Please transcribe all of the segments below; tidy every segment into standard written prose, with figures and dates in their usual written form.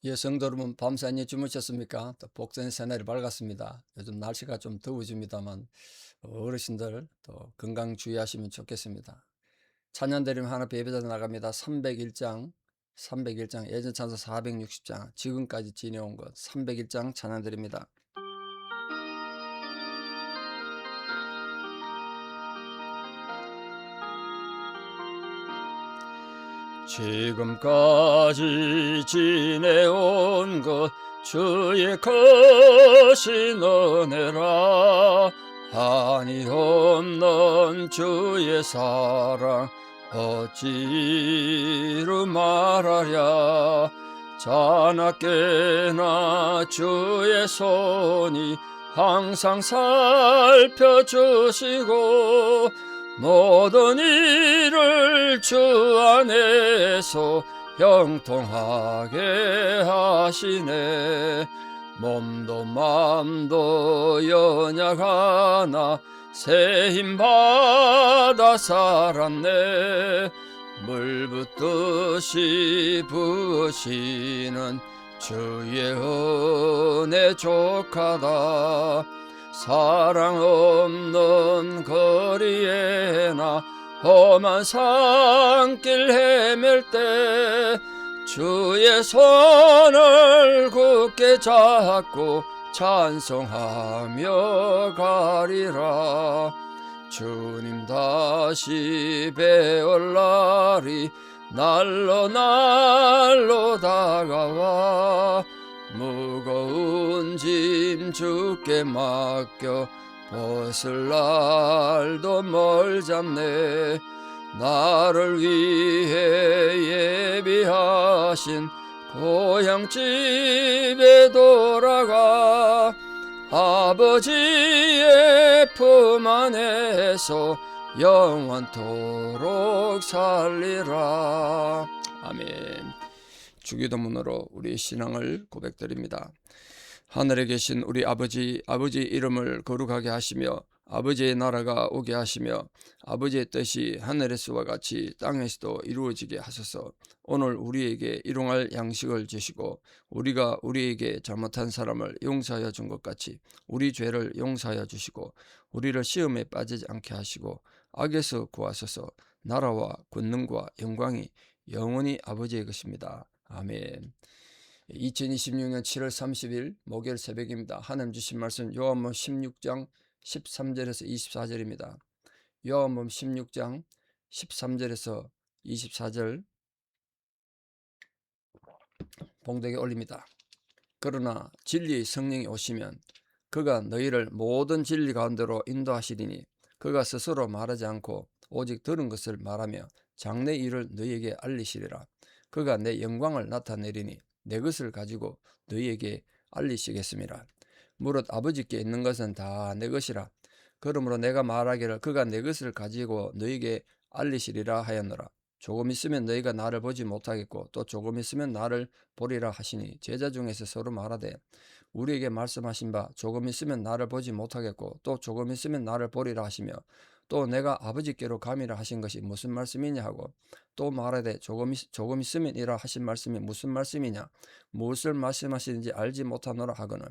예, 성도 여러분, 밤새 주무셨습니까? 또 복전 새날이 밝았습니다. 요즘 날씨가 좀 더워집니다만 어르신들 또 건강 주의하시면 좋겠습니다. 찬양 드리면 하나 예배자 나갑니다. 301장, 301장, 예전 찬사 460장, 지금까지 지내온 것 301장 찬양 드립니다. 지금까지 지내온 것 주의 크신 은혜라. 한이 없는 주의 사랑 어찌로 말하랴. 자나깨나 주의 손이 항상 살펴주시고 모든 일을 주 안에서 형통하게 하시네. 몸도 맘도 연약하나 새 힘 받아 살았네. 물 붓듯이 부으시는 주의 은혜 족하다. 사랑 없는 거리에나 험한 산길 헤맬 때 주의 손을 굳게 잡고 찬송하며 가리라. 주님 다시 배울 날이 날로 날로 다가와 무거운 짐 주께 맡겨 벗을 날도 멀잡네. 나를 위해 예비하신 고향집에 돌아가 아버지의 품 안에서 영원토록 살리라. 아멘. 주기도문으로 우리 신앙을 고백드립니다. 하늘에 계신 우리 아버지 이름을 거룩하게 하시며 아버지의 나라가 오게 하시며 아버지의 뜻이 하늘에서와 같이 땅에서도 이루어지게 하소서. 오늘 우리에게 일용할 양식을 주시고 우리가 우리에게 잘못한 사람을 용서하여 준 것 같이 우리 죄를 용서하여 주시고 우리를 시험에 빠지지 않게 하시고 악에서 구하소서. 나라와 권능과 영광이 영원히 아버지의 것입니다. 아멘. 2026년 7월 30일 목요일 새벽입니다. 하나님 주신 말씀 요한복음 16장 13절에서 24절입니다. 요한복음 16장 13절에서 24절 봉독에 올립니다. 그러나 진리의 성령이 오시면 그가 너희를 모든 진리 가운데로 인도하시리니 그가 스스로 말하지 않고 오직 들은 것을 말하며 장래 일을 너희에게 알리시리라. 그가 내 영광을 나타내리니 내 것을 가지고 너희에게 알리시겠습니다. 무릇 아버지께 있는 것은 다 내 것이라. 그러므로 내가 말하기를 그가 내 것을 가지고 너희에게 알리시리라 하였노라. 조금 있으면 너희가 나를 보지 못하겠고 또 조금 있으면 나를 보리라 하시니 제자 중에서 서로 말하되 우리에게 말씀하신 바 조금 있으면 나를 보지 못하겠고 또 조금 있으면 나를 보리라 하시며 또 내가 아버지께로 감이라 하신 것이 무슨 말씀이냐 하고 또 말하되 조금 있으면이라 하신 말씀이 무슨 말씀이냐 무엇을 말씀하시는지 알지 못하노라 하거늘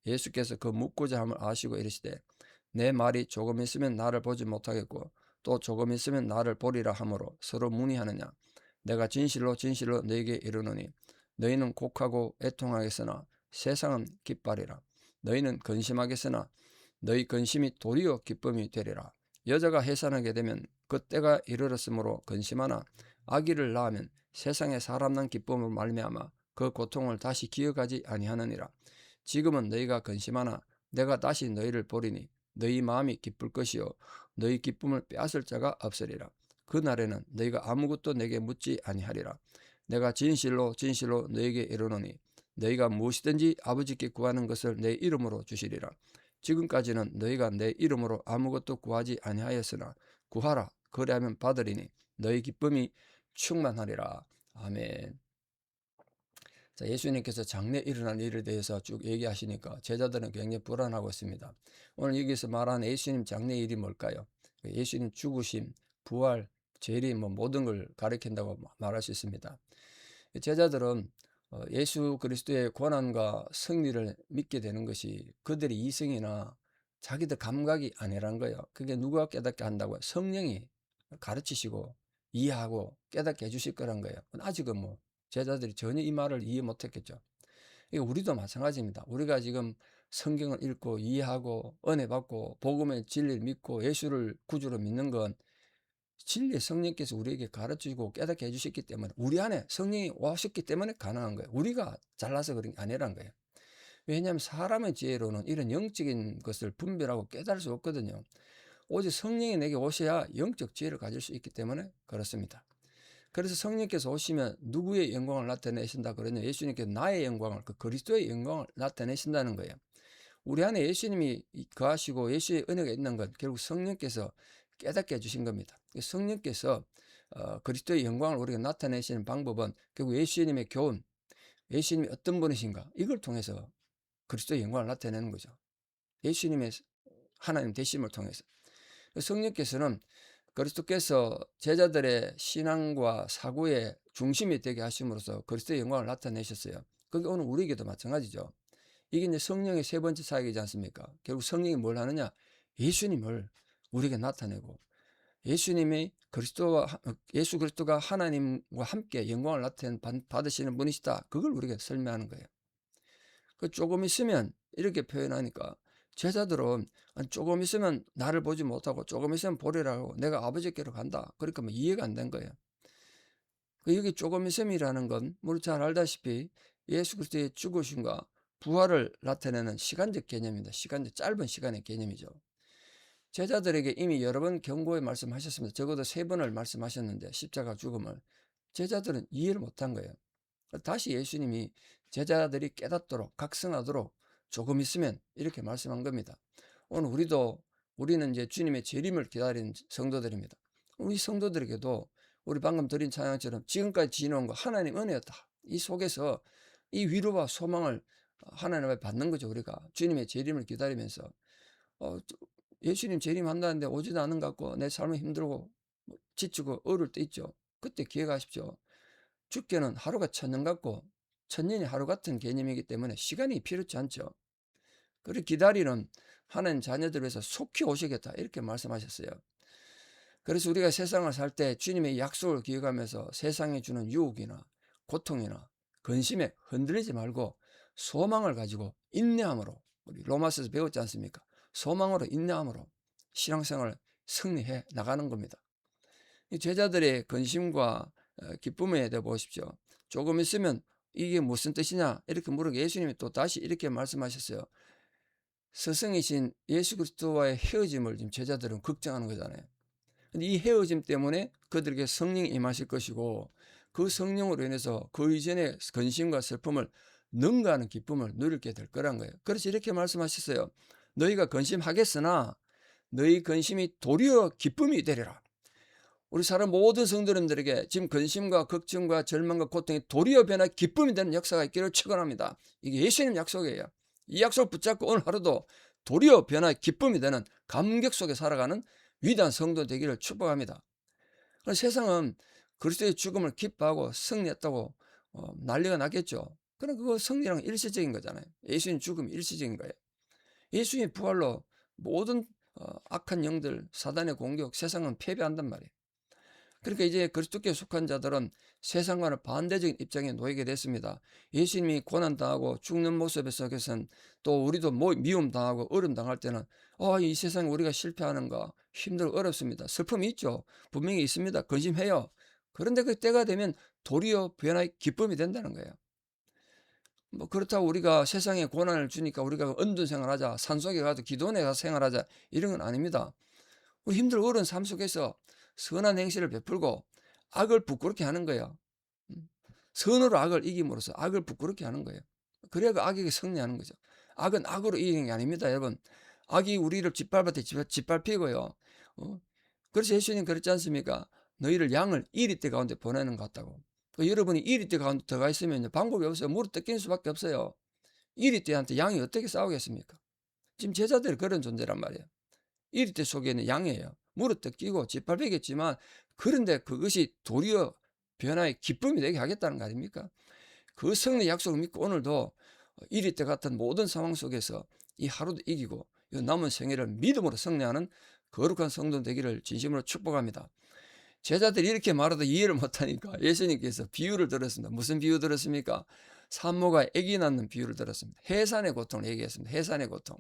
예수께서 그 묻고자 함을 아시고 이르시되 내 말이 조금 있으면 나를 보지 못하겠고 또 조금 있으면 나를 보리라 하므로 서로 문의하느냐. 내가 진실로 진실로 너에게 이르노니 너희는 곡하고 애통하겠으나 세상은 기뻐하리라. 너희는 근심하겠으나 너희 근심이 도리어 기쁨이 되리라. 여자가 해산하게 되면 그 때가 이르렀으므로 근심하나 아기를 낳으면 세상에 사람 난 기쁨으로 말미암아 그 고통을 다시 기억하지 아니하느니라. 지금은 너희가 근심하나 내가 다시 너희를 보리니 너희 마음이 기쁠 것이요 너희 기쁨을 빼앗을 자가 없으리라. 그날에는 너희가 아무것도 내게 묻지 아니하리라. 내가 진실로 진실로 너희에게 이르노니 너희가 무엇이든지 아버지께 구하는 것을 내 이름으로 주시리라. 지금까지는 너희가 내 이름으로 아무것도 구하지 아니하였으나 구하라 그리하면 받으리니 너희 기쁨이 충만하리라. 아멘. 자, 예수님께서 장래 일어날 일에 대해서 쭉 얘기하시니까 제자들은 굉장히 불안하고 있습니다. 오늘 여기서 말하는 예수님 장래 일이 뭘까요? 예수님 죽으심, 부활, 재림 모든 걸 가리킨다고 말할 수 있습니다. 제자들은 예수 그리스도의 고난과 승리를 믿게 되는 것이 그들의 이성이나 자기들 감각이 아니란 거예요. 그게 누가 깨닫게 한다고요? 성령이 가르치시고 이해하고 깨닫게 해주실 거란 거예요. 아직은 뭐 제자들이 전혀 이 말을 이해 못했겠죠. 우리도 마찬가지입니다. 우리가 지금 성경을 읽고 이해하고 은혜 받고 복음의 진리를 믿고 예수를 구주로 믿는 건 진리의 성령께서 우리에게 가르치고 깨닫게 해주셨기 때문에, 우리 안에 성령이 오셨기 때문에 가능한 거예요. 우리가 잘나서 그런 게 아니란 거예요. 왜냐하면 사람의 지혜로는 이런 영적인 것을 분별하고 깨달을 수 없거든요. 오직 성령이 내게 오셔야 영적 지혜를 가질 수 있기 때문에 그렇습니다. 그래서 성령께서 오시면 누구의 영광을 나타내신다 그러냐? 예수님께서 나의 영광을, 그 그리스도의 영광을 나타내신다는 거예요. 우리 안에 예수님이 거하시고 예수의 은혜가 있는 건 결국 성령께서 깨닫게 해주신 겁니다. 성령께서 그리스도의 영광을 우리가 나타내시는 방법은 결국 예수님의 교훈, 예수님이 어떤 분이신가, 이걸 통해서 그리스도의 영광을 나타내는 거죠. 예수님의 하나님 되심을 통해서. 성령께서는 그리스도께서 제자들의 신앙과 사고의 중심이 되게 하심으로써 그리스도의 영광을 나타내셨어요. 그게 오늘 우리에게도 마찬가지죠. 이게 이제 성령의 세 번째 사역이지 않습니까? 결국 성령이 뭘 하느냐? 예수님을 우리에게 나타내고, 예수님이 예수 그리스도가 하나님과 함께 영광을 받으시는 분이시다. 그걸 우리가 설명하는 거예요. 조금 있으면 이렇게 표현하니까 제자들은 조금 있으면 나를 보지 못하고 조금 있으면 보리라고 내가 아버지께로 간다. 그러니까 뭐 이해가 안 된 거예요. 여기 조금 있음이라는 건 우리 잘 알다시피 예수 그리스도의 죽으심과 부활을 나타내는 시간적 개념입니다. 짧은 시간의 개념이죠. 제자들에게 이미 여러 번 경고의 말씀하셨습니다. 적어도 3번을 말씀하셨는데 십자가 죽음을 제자들은 이해를 못한 거예요. 다시 예수님이 제자들이 깨닫도록 각성하도록 조금 있으면 이렇게 말씀한 겁니다. 오늘 우리는 이제 주님의 재림을 기다리는 성도들입니다. 우리 성도들에게도 우리 방금 드린 찬양처럼 지금까지 지내온 거 하나님 은혜였다. 이 속에서 이 위로와 소망을 하나님 앞에 받는 거죠. 우리가 주님의 재림을 기다리면서 예수님 재림한다는데 오지도 않은 것 같고 내 삶이 힘들고 지치고 어려울 때 있죠. 그때 기억하십시오. 죽게는 하루가 천년 같고 천년이 하루 같은 개념이기 때문에 시간이 필요치 않죠. 그리고 기다리는 하나님 자녀들 위해서 속히 오시겠다 이렇게 말씀하셨어요. 그래서 우리가 세상을 살 때 주님의 약속을 기억하면서 세상이 주는 유혹이나 고통이나 근심에 흔들리지 말고 소망을 가지고 인내함으로, 우리 로마서에서 배웠지 않습니까? 소망으로 인내함으로 신앙생활을 승리해 나가는 겁니다. 이 제자들의 근심과 기쁨에 대해 보십시오. 조금 있으면 이게 무슨 뜻이냐 이렇게 물으고 예수님이 또 다시 이렇게 말씀하셨어요. 스승이신 예수 그리스도와의 헤어짐을 지금 제자들은 걱정하는 거잖아요. 근데 이 헤어짐 때문에 그들에게 성령이 임하실 것이고 그 성령으로 인해서 그 이전의 근심과 슬픔을 능가하는 기쁨을 누리게 될 거란 거예요. 그래서 이렇게 말씀하셨어요. 너희가 근심하겠으나 너희 근심이 도리어 기쁨이 되리라. 우리 사람 모든 성도님들에게 지금 근심과 걱정과 절망과 고통이 도리어 변화 기쁨이 되는 역사가 있기를 축원합니다. 이게 예수님 약속이에요. 이 약속을 붙잡고 오늘 하루도 도리어 변화 기쁨이 되는 감격 속에 살아가는 위대한 성도 되기를 축복합니다. 세상은 그리스도의 죽음을 기뻐하고 승리했다고 난리가 났겠죠. 그럼 그거 승리랑 일시적인 거잖아요. 예수님 죽음이 일시적인 거예요. 예수님 부활로 모든 악한 영들, 사단의 공격, 세상은 패배한단 말이에요. 그러니까 이제 그리스도께 속한 자들은 세상과는 반대적인 입장에 놓이게 됐습니다. 예수님이 고난당하고 죽는 모습 속에서는 또 우리도 미움당하고 어려움당할 때는 이 세상에 우리가 실패하는가, 힘들고 어렵습니다. 슬픔이 있죠. 분명히 있습니다. 근심해요. 그런데 그 때가 되면 도리어 변화의 기쁨이 된다는 거예요. 그렇다고 우리가 세상에 고난을 주니까 우리가 은둔 생활하자, 산속에 가서 기도원에 가서 생활하자, 이런 건 아닙니다. 우리 힘들고 어려운 삶 속에서 선한 행실을 베풀고 악을 부끄럽게 하는 거예요. 선으로 악을 이김으로써 악을 부끄럽게 하는 거예요. 그래야 그 악에게 승리하는 거죠. 악은 악으로 이기는 게 아닙니다, 여러분. 악이 우리를 짓밟을 때 짓밟히고요. 그래서 예수님 그랬지 않습니까? 너희를 양을 이리떼 가운데 보내는 것 같다고. 여러분이 이리떼 가운데 들어가 있으면 방법이 없어요. 무릎 뜯기는 수밖에 없어요. 이리떼한테 양이 어떻게 싸우겠습니까? 지금 제자들이 그런 존재란 말이에요. 이리떼 속에는 양이에요. 무릎 뜯기고 짓밟히겠지만 그런데 그것이 도리어 변화의 기쁨이 되게 하겠다는 거 아닙니까? 그 성령의 약속을 믿고 오늘도 이리 때 같은 모든 상황 속에서 이 하루도 이기고 이 남은 생애를 믿음으로 승리하는 거룩한 성도 되기를 진심으로 축복합니다. 제자들이 이렇게 말해도 이해를 못하니까 예수님께서 비유를 들었습니다. 무슨 비유 들었습니까? 산모가 아기 낳는 비유를 들었습니다. 해산의 고통을 얘기했습니다. 해산의 고통.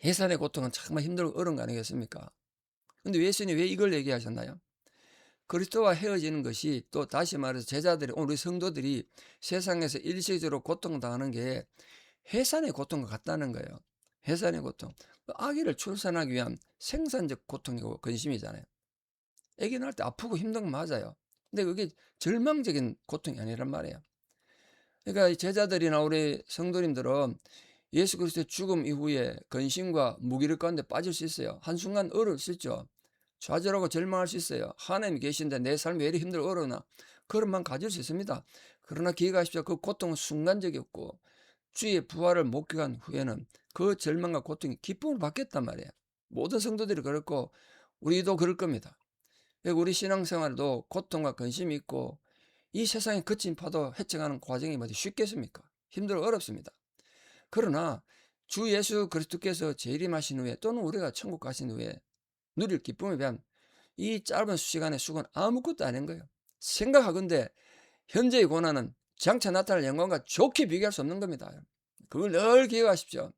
해산의 고통은 정말 힘들고 어려운 거 아니겠습니까? 근데 예수님이 왜 이걸 얘기하셨나요? 그리스도와 헤어지는 것이, 또 다시 말해서 제자들이, 우리 성도들이 세상에서 일시적으로 고통당하는 게 해산의 고통과 같다는 거예요. 해산의 고통. 아기를 출산하기 위한 생산적 고통이고 근심이잖아요. 아기 낳을 때 아프고 힘든 건 맞아요. 근데 그게 절망적인 고통이 아니란 말이에요. 그러니까 제자들이나 우리 성도님들은 예수 그리스도의 죽음 이후에 근심과 무기력 가운데 빠질 수 있어요. 한순간 어려울 수 있죠. 좌절하고 절망할 수 있어요. 하나님이 계신데 내 삶이 왜 이리 힘들고 어려우나, 그런 마음 가질 수 있습니다. 그러나 기억하십시오. 그 고통은 순간적이었고 주의 부활을 목격한 후에는 그 절망과 고통이 기쁨으로 바뀌었단 말이에요. 모든 성도들이 그렇고 우리도 그럴 겁니다. 우리 신앙생활도 고통과 근심이 있고 이 세상에 거친 파도 헤쳐가는 과정이 뭐지 쉽겠습니까? 힘들고 어렵습니다. 그러나 주 예수 그리스도께서 재림하신 후에, 또는 우리가 천국 가신 후에 누릴 기쁨에 대한 이 짧은 시간의 수고는 아무것도 아닌 거예요. 생각하건대 현재의 고난은 장차 나타날 영광과 좋게 비교할 수 없는 겁니다. 그걸 늘 기억하십시오.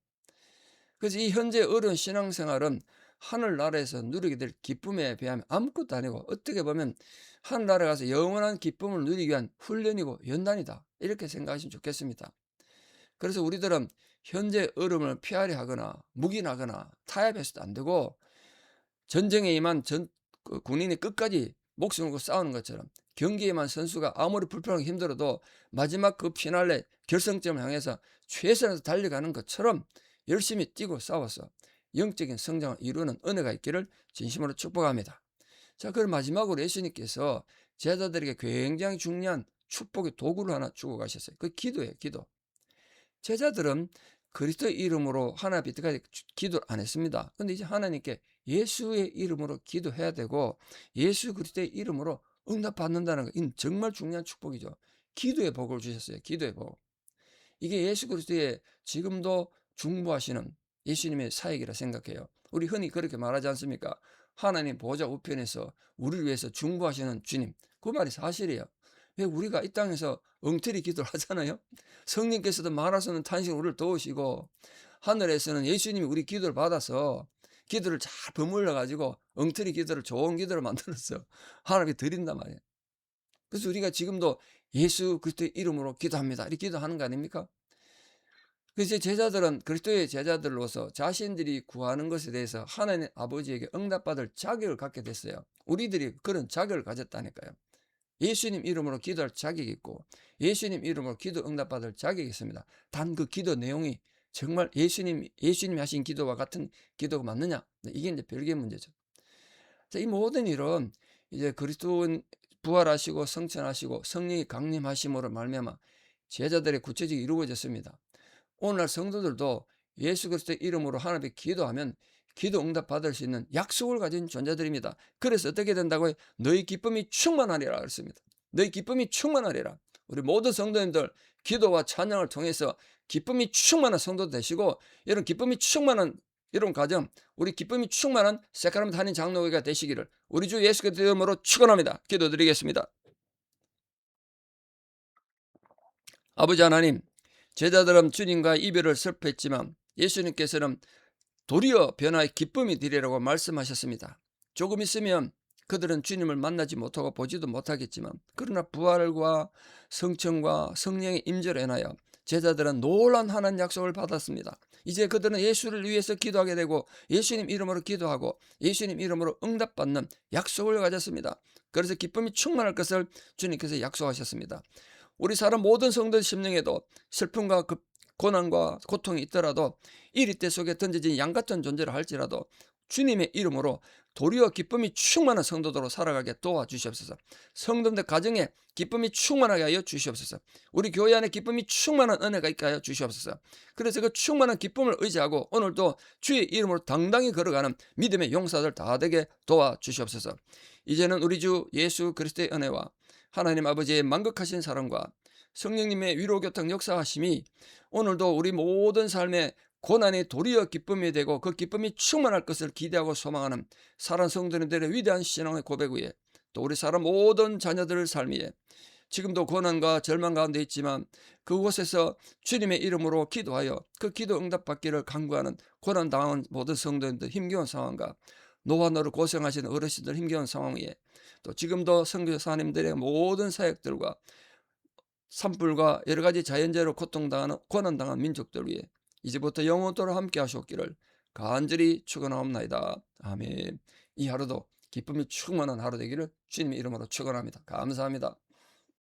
그래서 이 현재 어려운 신앙생활은 하늘나라에서 누리게 될 기쁨에 비하면 아무것도 아니고, 어떻게 보면 하늘나라에 가서 영원한 기쁨을 누리기 위한 훈련이고 연단이다, 이렇게 생각하시면 좋겠습니다. 그래서 우리들은 현재 어려움을 피하려 하거나 묵인하거나 타협해서도 안 되고, 전쟁에 임한 군인이 끝까지 목숨을 걸고 싸우는 것처럼 경기에 임한 선수가 아무리 불편하고 힘들어도 마지막 그 피날레 결승점을 향해서 최선을 달려가는 것처럼 열심히 뛰고 싸워서 영적인 성장을 이루는 은혜가 있기를 진심으로 축복합니다. 자, 그럼 마지막으로 예수님께서 제자들에게 굉장히 중요한 축복의 도구를 하나 주고 가셨어요. 그 기도예요, 기도. 제자들은 그리스도의 이름으로 하나님 앞에 이때까지 기도를 안 했습니다. 근데 이제 하나님께 예수의 이름으로 기도해야 되고, 예수 그리스도의 이름으로 응답받는다는 거, 이건 정말 중요한 축복이죠. 기도의 복을 주셨어요. 기도의 복. 이게 예수 그리스도의 지금도 중보하시는 예수님의 사역이라 생각해요. 우리 흔히 그렇게 말하지 않습니까? 하나님 보좌 우편에서 우리를 위해서 중보하시는 주님. 그 말이 사실이에요. 왜 우리가 이 땅에서 엉터리 기도를 하잖아요. 성령께서도 말하서는 탄식으로 우리를 도우시고, 하늘에서는 예수님이 우리 기도를 받아서 기도를 잘 버물러 가지고 엉터리 기도를 좋은 기도를 만들어서 하나님께 드린단 말이에요. 그래서 우리가 지금도 예수 그리스도의 이름으로 기도합니다, 이렇게 기도하는 거 아닙니까? 그래서 제자들은 그리스도의 제자들로서 자신들이 구하는 것에 대해서 하나님 아버지에게 응답받을 자격을 갖게 됐어요. 우리들이 그런 자격을 가졌다니까요. 예수님 이름으로 기도할 자격이 있고, 예수님 이름으로 기도 응답받을 자격이 있습니다. 단 그 기도 내용이 정말 예수님이 하신 기도와 같은 기도가 맞느냐? 이게 이제 별개의 문제죠. 자, 이 모든 일은 이제 그리스도는 부활하시고 성천하시고 성령이 강림하심으로 말미암아 제자들의 구체적으로 이루어졌습니다. 오늘날 성도들도 예수 그리스도의 이름으로 하나님께 기도하면 기도 응답 받을 수 있는 약속을 가진 존재들입니다. 그래서 어떻게 된다고요? 너희 기쁨이 충만하리라 그랬습니다. 너희 기쁨이 충만하리라. 우리 모든 성도님들 기도와 찬양을 통해서 기쁨이 충만한 성도 되시고, 이런 기쁨이 충만한 이런 가정, 우리 기쁨이 충만한 세카라멘트 한인 장로회가 되시기를 우리 주 예수 그리스도의 이름으로 축원합니다. 기도드리겠습니다. 아버지 하나님, 제자들은 주님과 이별을 슬퍼했지만 예수님께서는 도리어 변화의 기쁨이 되리라고 말씀하셨습니다. 조금 있으면 그들은 주님을 만나지 못하고 보지도 못하겠지만, 그러나 부활과 성천과 성령의 임재로 인하여 제자들은 놀라운 하나님 약속을 받았습니다. 이제 그들은 예수를 위해서 기도하게 되고 예수님 이름으로 기도하고 예수님 이름으로 응답받는 약속을 가졌습니다. 그래서 기쁨이 충만할 것을 주님께서 약속하셨습니다. 우리 사람 모든 성도의 심령에도 슬픔과 고난과 고통이 있더라도, 이리때 속에 던져진 양같은 존재를 할지라도 주님의 이름으로 도리어 기쁨이 충만한 성도들로 살아가게 도와주시옵소서. 성도들 가정에 기쁨이 충만하게 하여 주시옵소서. 우리 교회 안에 기쁨이 충만한 은혜가 있게 하여 주시옵소서. 그래서 그 충만한 기쁨을 의지하고 오늘도 주의 이름으로 당당히 걸어가는 믿음의 용사들 다 되게 도와주시옵소서. 이제는 우리 주 예수 그리스도의 은혜와 하나님 아버지의 만극하신 사랑과 성령님의 위로교통 역사하심이 오늘도 우리 모든 삶에 고난이 도리어 기쁨이 되고 그 기쁨이 충만할 것을 기대하고 소망하는 사랑 성도님들의 위대한 신앙의 고백 위에 또 우리 사람 모든 자녀들의 삶 위에 지금도 고난과 절망 가운데 있지만 그곳에서 주님의 이름으로 기도하여 그 기도 응답받기를 간구하는 고난당한 모든 성도님들 힘겨운 상황과 노화노로 고생하시는 어르신들 힘겨운 상황 위에 또 지금도 선교사님들의 모든 사역들과 산불과 여러 가지 자연재해로 고통당하는 고난당한 민족들 위해 이제부터 영원토록 함께 하시옵기를 간절히 축원하옵나이다. 아멘. 이 하루도 기쁨이 충만한 하루 되기를 주님의 이름으로 축원합니다. 감사합니다.